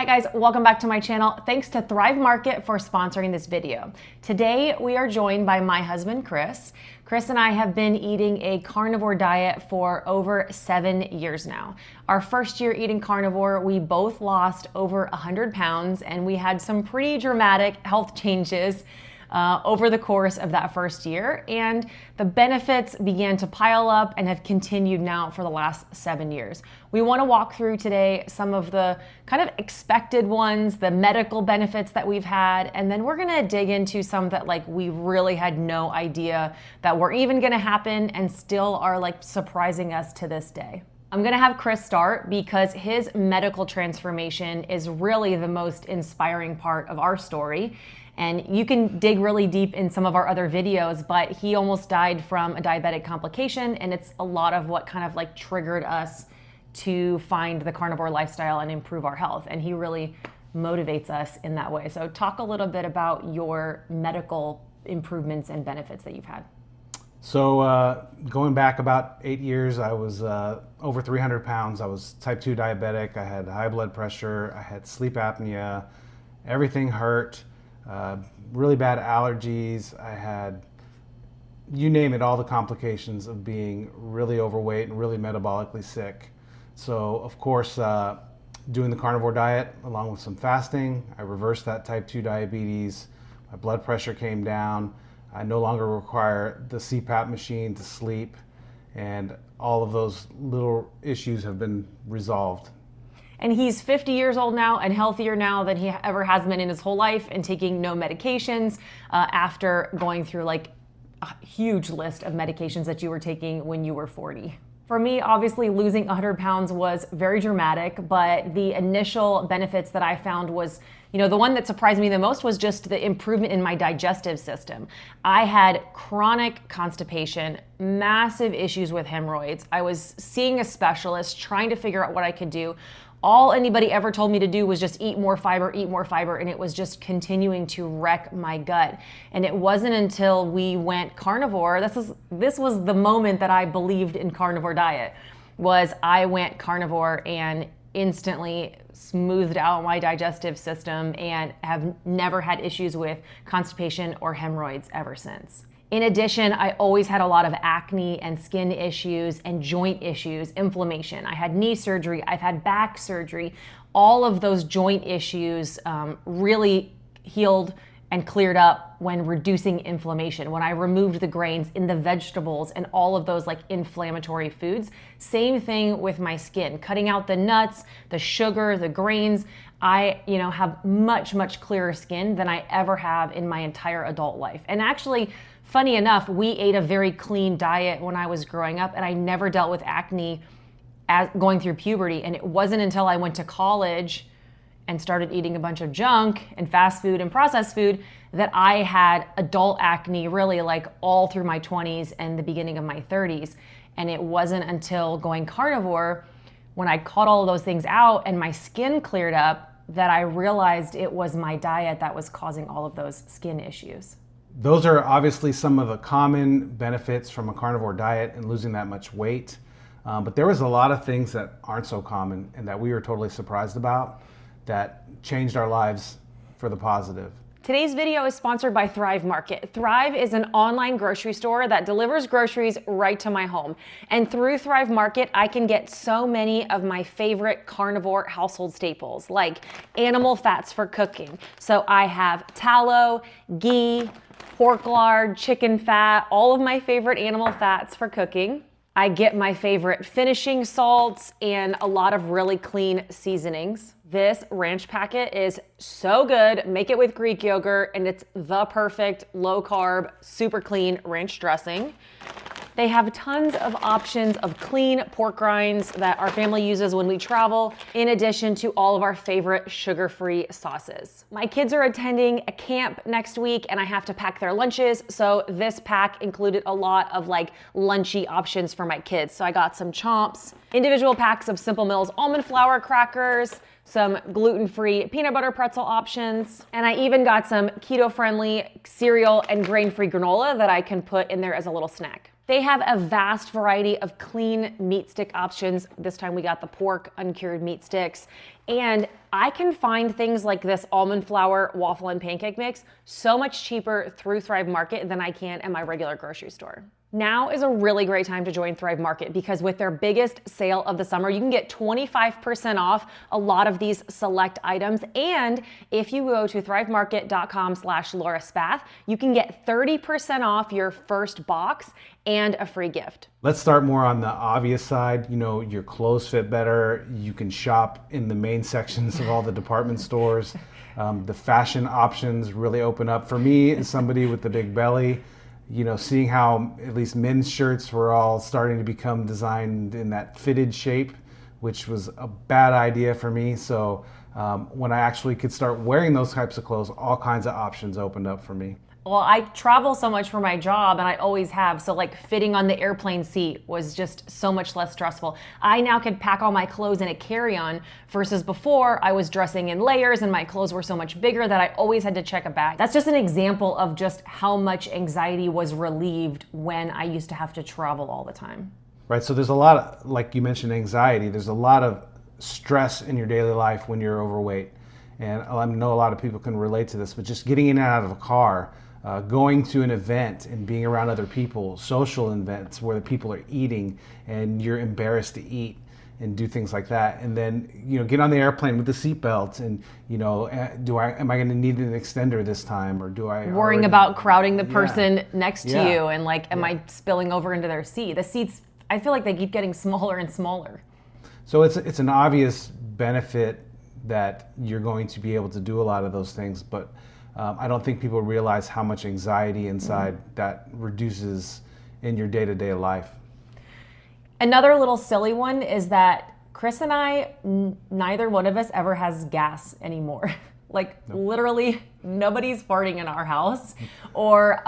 Hi guys, welcome back to my channel. Thanks to Thrive Market for sponsoring this video. Today we are joined by my husband Chris. Chris and I have been eating a carnivore diet for over 7 years now. Our first year eating carnivore, we both lost over 100 pounds and we had some pretty dramatic health changes over the course of that first year, and the benefits began to pile up and have continued now for the last 7 years. We want to walk through today some of the kind of expected ones, the medical benefits that we've had, and then we're going to dig into some that we really had no idea that were even going to happen and still are surprising us to this day. I'm gonna have Chris start because his medical transformation is really the most inspiring part of our story. And you can dig really deep in some of our other videos, but he almost died from a diabetic complication, and it's a lot of what kind of triggered us to find the carnivore lifestyle and improve our health. And he really motivates us in that way. So talk a little bit about your medical improvements and benefits that you've had. So going back about 8 years, I was over 300 pounds. I was type 2 diabetic. I had high blood pressure. I had sleep apnea. Everything hurt. Really bad allergies. I had, you name it, all the complications of being really overweight and really metabolically sick. So of course, doing the carnivore diet along with some fasting, I reversed that type 2 diabetes. My blood pressure came down. I no longer require the CPAP machine to sleep, and all of those little issues have been resolved. And he's 50 years old now and healthier now than he ever has been in his whole life, and taking no medications after going through a huge list of medications that you were taking when you were 40. For me, obviously losing 100 pounds was very dramatic, but the initial benefits that I found was, the one that surprised me the most was just the improvement in my digestive system. I had chronic constipation, massive issues with hemorrhoids. I was seeing a specialist, trying to figure out what I could do. All anybody ever told me to do was just eat more fiber, and it was just continuing to wreck my gut. And it wasn't until we went carnivore, this was the moment that I believed in carnivore diet, was I went carnivore and instantly smoothed out my digestive system and have never had issues with constipation or hemorrhoids ever since. In addition, I always had a lot of acne and skin issues and joint issues, inflammation. I had knee surgery, I've had back surgery. All of those joint issues really healed and cleared up when reducing inflammation, when I removed the grains in the vegetables and all of those inflammatory foods. Same thing with my skin, cutting out the nuts, the sugar, the grains. I have much clearer skin than I ever have in my entire adult life. And actually, funny enough, we ate a very clean diet when I was growing up, and I never dealt with acne as going through puberty. And it wasn't until I went to college and started eating a bunch of junk and fast food and processed food that I had adult acne really all through my 20s and the beginning of my 30s. And it wasn't until going carnivore, when I caught all of those things out and my skin cleared up, that I realized it was my diet that was causing all of those skin issues. Those are obviously some of the common benefits from a carnivore diet and losing that much weight. But there was a lot of things that aren't so common and that we were totally surprised about that changed our lives for the positive. Today's video is sponsored by Thrive Market. Thrive is an online grocery store that delivers groceries right to my home. And through Thrive Market, I can get so many of my favorite carnivore household staples, like animal fats for cooking. So I have tallow, ghee, pork lard, chicken fat, all of my favorite animal fats for cooking. I get my favorite finishing salts and a lot of really clean seasonings. This ranch packet is so good. Make it with Greek yogurt, and it's the perfect low carb, super clean ranch dressing. They have tons of options of clean pork rinds that our family uses when we travel, in addition to all of our favorite sugar-free sauces. My kids are attending a camp next week and I have to pack their lunches, so this pack included a lot of lunchy options for my kids. So I got some Chomps, individual packs of Simple Mills almond flour crackers, some gluten-free peanut butter pretzel options, and I even got some keto-friendly cereal and grain-free granola that I can put in there as a little snack. They have a vast variety of clean meat stick options. This time we got the pork uncured meat sticks. And I can find things like this almond flour waffle and pancake mix so much cheaper through Thrive Market than I can at my regular grocery store. Now is a really great time to join Thrive Market because with their biggest sale of the summer, you can get 25% off a lot of these select items. And if you go to thrivemarket.com/LauraSpath, you can get 30% off your first box and a free gift. Let's start more on the obvious side. You know, your clothes fit better. You can shop in the main sections of all the department stores. The fashion options really open up. For me, as somebody with the big belly, you know, seeing how at least men's shirts were all starting to become designed in that fitted shape, which was a bad idea for me. So when I actually could start wearing those types of clothes, all kinds of options opened up for me. Well, I travel so much for my job and I always have. So like fitting on the airplane seat was just so much less stressful. I now can pack all my clothes in a carry-on versus before I was dressing in layers and my clothes were so much bigger that I always had to check a bag. That's just an example of just how much anxiety was relieved when I used to have to travel all the time. Right, so there's a lot of, like you mentioned, anxiety. There's a lot of stress in your daily life when you're overweight. And I know a lot of people can relate to this, but just getting in and out of a car, going to an event and being around other people, social events where the people are eating and you're embarrassed to eat and do things like that. And then, you know, get on the airplane with the seatbelt and, you know, am I going to need an extender this time or do I worrying about crowding the person next to you and like, am I spilling over into their seat? The seats, I feel like they keep getting smaller and smaller. So it's an obvious benefit that you're going to be able to do a lot of those things, but I don't think people realize how much anxiety inside that reduces in your day-to-day life. Another little silly one is that Chris and I, neither one of us ever has gas anymore. Like literally nobody's farting in our house or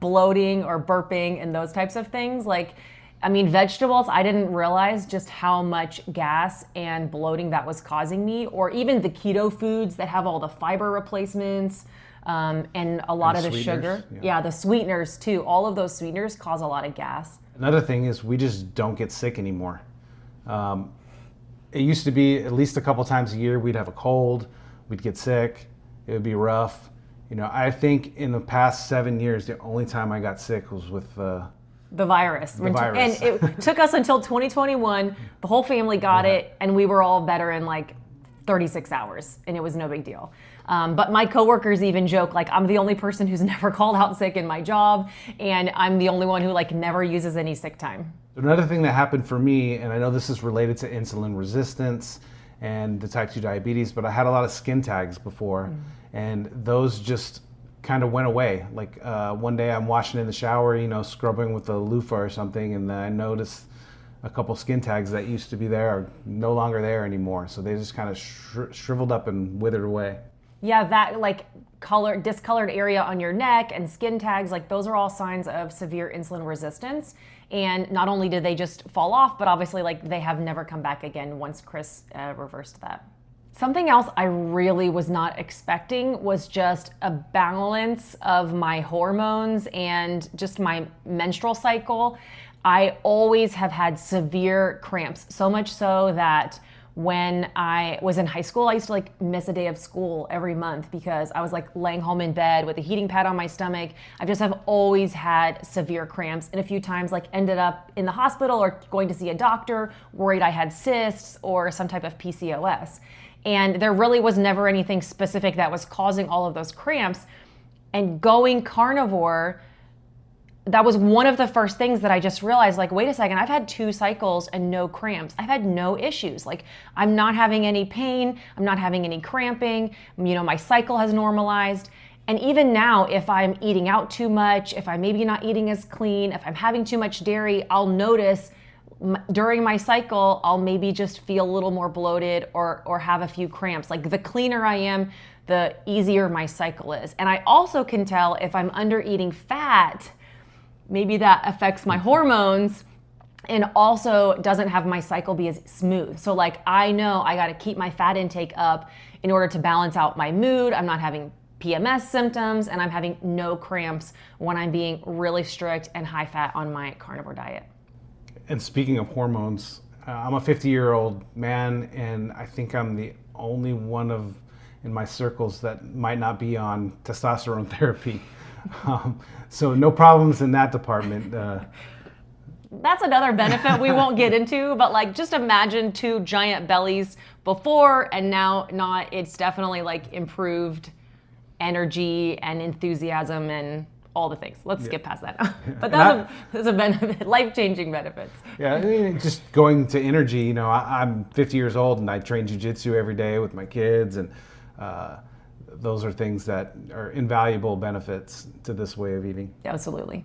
bloating or burping and those types of things. Like, I mean, vegetables, I didn't realize just how much gas and bloating that was causing me, or even the keto foods that have all the fiber replacements and a lot of the sugar. Yeah, the sweeteners too. All of those sweeteners cause a lot of gas. Another thing is we just don't get sick anymore. It used to be at least a couple times a year we'd have a cold, we'd get sick, it would be rough. You know, I think in the past 7 years, the only time I got sick was with the virus. And it took us until 2021. The whole family got it, and we were all better in like 36 hours, and it was no big deal. But my coworkers even joke, like, I'm the only person who's never called out sick in my job, and I'm the only one who like never uses any sick time. Another thing that happened for me, and I know this is related to insulin resistance and the type 2 diabetes, but I had a lot of skin tags before, and those just kind of went away. Like one day I'm washing in the shower, you know, scrubbing with a loofah or something, and then I noticed a couple skin tags that used to be there are no longer there anymore. So they just kind of shriveled up and withered away. Yeah, that like discolored area on your neck and skin tags, like those are all signs of severe insulin resistance. And not only did they just fall off, but obviously like they have never come back again once Chris reversed that. Something else I really was not expecting was just a balance of my hormones and just my menstrual cycle. I always have had severe cramps, so much so that when I was in high school, I used to like miss a day of school every month because I was like laying home in bed with a heating pad on my stomach. I just have always had severe cramps, and a few times like ended up in the hospital or going to see a doctor, worried I had cysts or some type of PCOS. And there really was never anything specific that was causing all of those cramps. And going carnivore, that was one of the first things that I just realized, like, wait a second, I've had 2 cycles and no cramps. I've had no issues. Like, I'm not having any pain. I'm not having any cramping. You know, my cycle has normalized. And even now, if I'm eating out too much, if I'm maybe not eating as clean, if I'm having too much dairy, I'll notice during my cycle, I'll maybe just feel a little more bloated or have a few cramps. Like, the cleaner I am, the easier my cycle is. And I also can tell if I'm under eating fat, maybe that affects my hormones and also doesn't have my cycle be as smooth. So like, I know I got to keep my fat intake up in order to balance out my mood. I'm not having PMS symptoms, and I'm having no cramps when I'm being really strict and high fat on my carnivore diet. And speaking of hormones, I'm a 50-year-old man, and I think I'm the only one in my circles that might not be on testosterone therapy. So no problems in that department. That's another benefit we won't get into, but like just imagine two giant bellies before and now not. It's definitely like improved energy and enthusiasm and all the things. Let's skip past that now. But that's a benefit, life-changing benefits. Yeah, I mean, just going to energy, you know, I'm 50 years old and I train jiu-jitsu every day with my kids, and those are things that are invaluable benefits to this way of eating. Absolutely.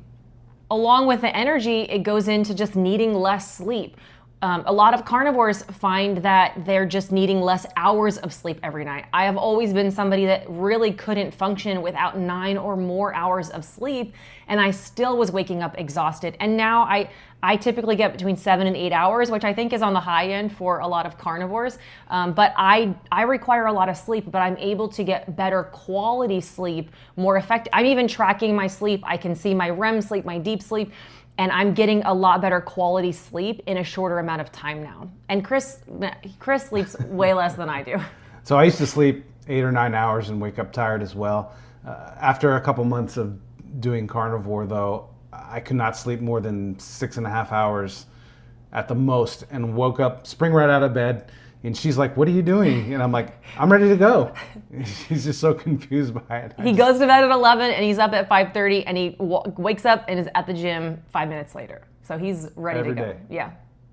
Along with the energy, it goes into just needing less sleep. A lot of carnivores find that they're just needing less hours of sleep every night. I have always been somebody that really couldn't function without 9 or more hours of sleep, and I still was waking up exhausted. And now I typically get between 7 and 8 hours, which I think is on the high end for a lot of carnivores. But I require a lot of sleep, but I'm able to get better quality sleep, more effective. I'm even tracking my sleep. I can see my REM sleep, my deep sleep, and I'm getting a lot better quality sleep in a shorter amount of time now. And Chris sleeps way less than I do. So I used to sleep 8 or 9 hours and wake up tired as well. After a couple months of doing carnivore, though, I could not sleep more than 6.5 hours at the most, and woke up, spring right out of bed, and she's like, "What are you doing?" And I'm like, "I'm ready to go." And she's just so confused by it. He goes to bed at 11 and he's up at 5:30, and he wakes up and is at the gym 5 minutes later. So he's ready to go. Every day. Yeah.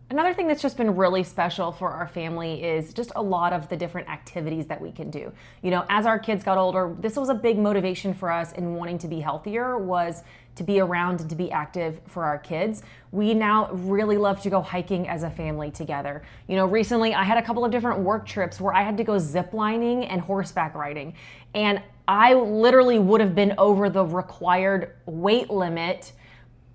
Another thing that's just been really special for our family is just a lot of the different activities that we can do. You know, as our kids got older, this was a big motivation for us in wanting to be healthier, was to be around and to be active for our kids. We now really love to go hiking as a family together. You know, recently I had a couple of different work trips where I had to go zip lining and horseback riding. And I literally would have been over the required weight limit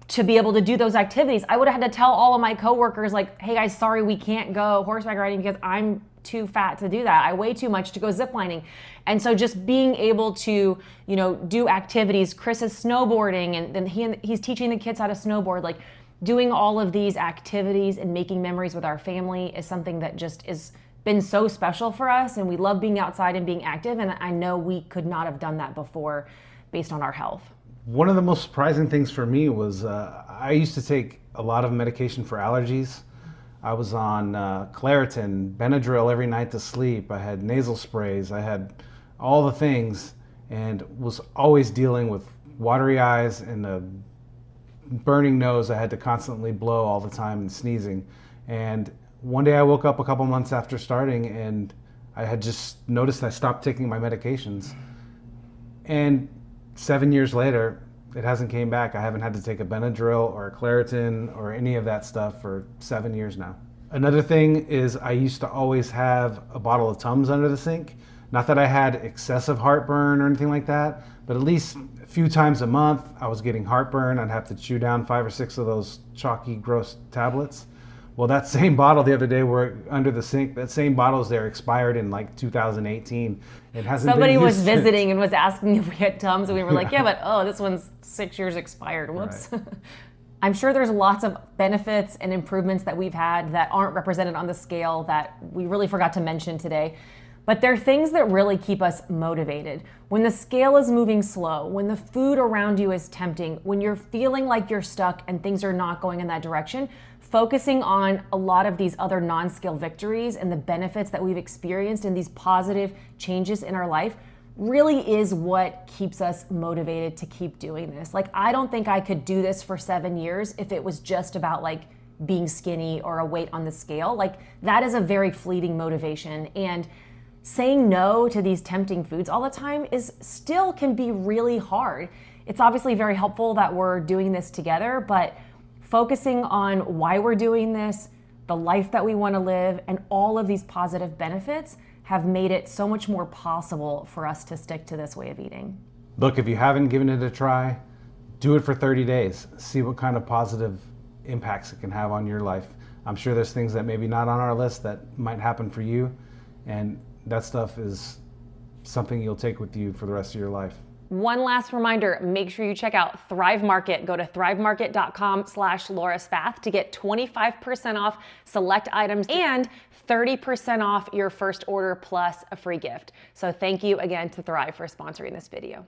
to be able to do those activities. I would have had to tell all of my coworkers, like, "Hey guys, sorry, we can't go horseback riding because I'm too fat to do that. I weigh too much to go ziplining." And so just being able to, you know, do activities. Chris is snowboarding, and then he's teaching the kids how to snowboard. Like, doing all of these activities and making memories with our family is something that just is been so special for us, and we love being outside and being active, and I know we could not have done that before based on our health. One of the most surprising things for me was I used to take a lot of medication for allergies. I was on Claritin, Benadryl every night to sleep. I had nasal sprays. I had all the things, and was always dealing with watery eyes and a burning nose. I had to constantly blow all the time and sneezing. And one day I woke up a couple months after starting, and I had just noticed I stopped taking my medications. And 7 years later, it hasn't came back. I haven't had to take a Benadryl or a Claritin or any of that stuff for 7 years now. Another thing is I used to always have a bottle of Tums under the sink. Not that I had excessive heartburn or anything like that, but at least a few times a month I was getting heartburn. I'd have to chew down 5 or 6 of those chalky, gross tablets. Well, that same bottle the other day were under the sink. That same bottle is there, expired in like 2018. It hasn't Somebody been was used visiting since. and was asking if we had Tums, and we were like, yeah, but oh, this one's 6 years expired. Whoops. Right. I'm sure there's lots of benefits and improvements that we've had that aren't represented on the scale that we really forgot to mention today. But they're things that really keep us motivated. When the scale is moving slow, when the food around you is tempting, when you're feeling like you're stuck and things are not going in that direction, focusing on a lot of these other non-scale victories and the benefits that we've experienced and these positive changes in our life really is what keeps us motivated to keep doing this. Like, I don't think I could do this for 7 years if it was just about like being skinny or a weight on the scale. Like, that is a very fleeting motivation. And saying no to these tempting foods all the time still can be really hard. It's obviously very helpful that we're doing this together, but focusing on why we're doing this, the life that we want to live, and all of these positive benefits have made it so much more possible for us to stick to this way of eating. Look, if you haven't given it a try, do it for 30 days. See what kind of positive impacts it can have on your life. I'm sure there's things that maybe not on our list that might happen for you, and that stuff is something you'll take with you for the rest of your life. One last reminder, make sure you check out Thrive Market. Go to thrivemarket.com/LauraSpath to get 25% off select items and 30% off your first order plus a free gift. So thank you again to Thrive for sponsoring this video.